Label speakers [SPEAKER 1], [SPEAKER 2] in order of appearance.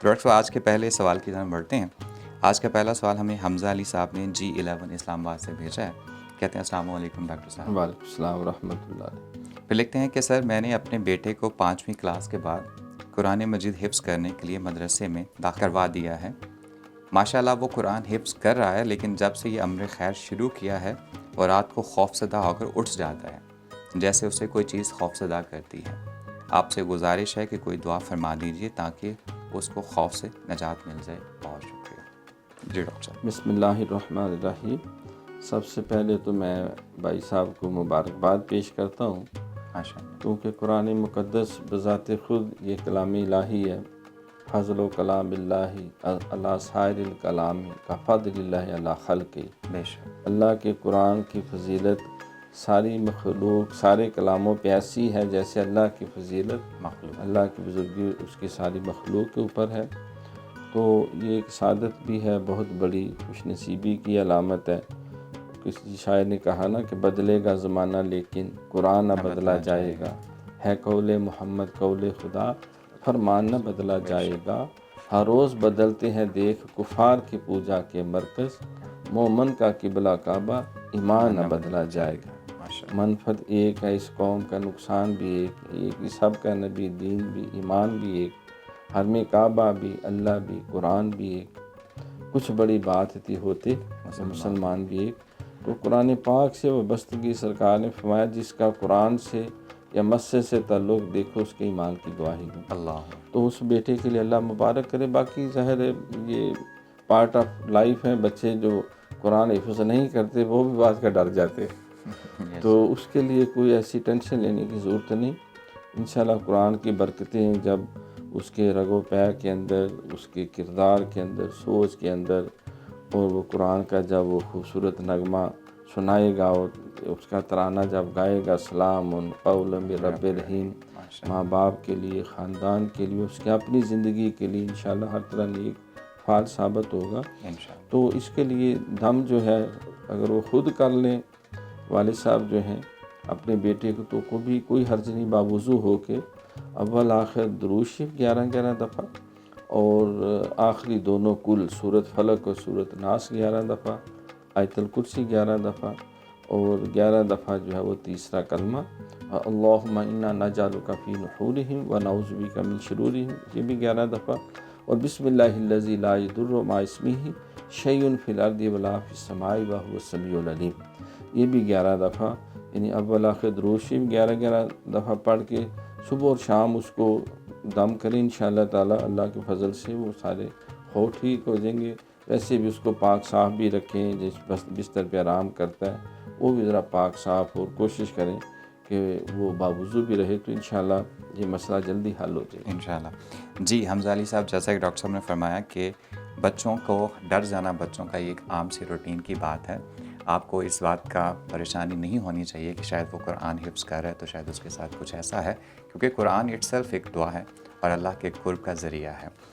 [SPEAKER 1] Doctor صاحب آج کے پہلے سوال کی طرف بڑھتے ہیں. آج کا پہلا سوال ہمیں حمزہ علی صاحب نے G11 اسلام آباد سے بھیجا ہے. کہتے ہیں السلام علیکم ڈاکٹر صاحب.
[SPEAKER 2] وعلیکم السلام ورحمۃ اللہ.
[SPEAKER 1] پھر لکھتے ہیں کہ سر میں نے اپنے بیٹے کو 5ویں کلاس کے بعد قرآن مجید حفظ کرنے کے لیے مدرسے میں داخل کروا دیا ہے. ماشاء اللہ وہ قرآن حفظ کر رہا ہے، لیکن جب سے یہ امر خیر شروع کیا ہے اور رات کو خوف زدہ ہو کر اٹھ جاتا ہے جیسے اسے کوئی چیز خوف زدہ کرتی ہے. آپ سے گزارش ہے کہ کوئی دعا فرما دیجیے تاکہ اس کو خوف سے نجات مل جائے. بہت شکریہ. جی ڈاکٹر صاحب.
[SPEAKER 2] بسم اللہ الرحمن الرحیم. سب سے پہلے تو میں بھائی صاحب کو مبارکباد پیش کرتا ہوں،
[SPEAKER 1] ماشاء اللہ.
[SPEAKER 2] کیونکہ قرآن مقدس بذات خود یہ کلام الہی ہے. فضل و کلام اللہ علی سائر الکلام کا فضل اللہ علی خلق.
[SPEAKER 1] بے شک.
[SPEAKER 2] اللہ کے قرآن کی فضیلت ساری مخلوق سارے کلاموں پہ ایسی ہے جیسے اللہ کی فضیلت
[SPEAKER 1] مخلوق.
[SPEAKER 2] اللہ کی بزرگی اس کی ساری مخلوق کے اوپر ہے. تو یہ ایک سعادت بھی ہے، بہت بڑی خوش نصیبی کی علامت ہے. کسی شاعر نے کہا نا کہ بدلے گا زمانہ لیکن قرآن نہ بدلا جائے گا. ہے قول محمد قول خدا، فرمان نہ بدلا جائے گا. ہر روز بدلتے ہیں دیکھ کفار کی پوجا کے مرکز. مومن کا قبلہ کعبہ، ایمان نہ بدلا جائے گا. منفعت ایک ہے اس قوم کا، نقصان بھی ایک ہی، سب کا نبی، دین بھی، ایمان بھی ایک، حرم کعبہ بھی، اللہ بھی، قرآن بھی ایک. کچھ بڑی بات تھی ہوتے مسلمان بھی ایک. تو قرآن پاک سے وابستگی سرکار نے فرمایا جس کا قرآن سے یا مسجد سے تعلق دیکھو اس کے ایمان کی گواہی ہو.
[SPEAKER 1] اللہ.
[SPEAKER 2] تو اس بیٹے کے لیے اللہ مبارک کرے. باقی ظاہر ہے یہ پارٹ آف لائف ہے. بچے جو قرآن حفظ نہیں کرتے وہ بھی بات کا ڈر جاتے، تو اس کے لیے کوئی ایسی ٹینشن لینے کی ضرورت نہیں. انشاءاللہ قرآن کی برکتیں جب اس کے رگ و پے کے اندر، اس کے کردار کے اندر، سوچ کے اندر، اور وہ قرآن کا جب وہ خوبصورت نغمہ سنائے گا اور اس کا ترانہ جب گائے گا، سلام قول من رب رحیم، ماں باپ کے لیے، خاندان کے لیے، اس کی اپنی زندگی کے لیے انشاءاللہ ہر طرح نیک فعال ثابت ہوگا. تو اس کے لیے دم جو ہے اگر وہ خود کر لیں والد صاحب جو ہیں اپنے بیٹے کو، تو کوئی حرج نہیں. باوضو ہو کے اول آخر درود شریف 11 دفعہ اور آخری دونوں کل سورۃ فلق اور سورۃ ناس 11 دفعہ، آیت الکرسی 11 دفعہ، اور 11 دفعہ جو ہے وہ تیسرا کلمہ اللہم انا نجعلک فی نحورہم ونعوذ بک من شرورہم، یہ بھی 11 دفعہ، اور بسم اللہ الذی لا یضر مع اسمہ شیء فی الارض ولا فی السماء وہو السمیع العلیم، یہ بھی 11 دفعہ. یعنی اول آخر درود شریف 11 دفعہ پڑھ کے صبح اور شام اس کو دم کریں. انشاءاللہ تعالی اللہ کے فضل سے وہ سارے خوف ٹھیک ہو جائیں گے. ویسے بھی اس کو پاک صاف بھی رکھیں، جس بستر پہ آرام کرتا ہے وہ بھی ذرا پاک صاف، اور کوشش کریں کہ وہ باوضو بھی رہے، تو انشاءاللہ یہ مسئلہ جلدی حل ہو جائے گا
[SPEAKER 1] انشاءاللہ. جی حمزہ علی صاحب، جیسا کہ ڈاکٹر صاحب نے فرمایا کہ بچوں کو ڈر جانا بچوں کا ایک عام سی روٹین کی بات ہے. آپ کو اس بات کا پریشانی نہیں ہونی چاہیے کہ شاید وہ قرآن حفظ کر رہا ہے تو شاید اس کے ساتھ کچھ ایسا ہے، کیونکہ قرآن اٹ سیلف ایک دعا ہے اور اللہ کے قرب کا ذریعہ ہے.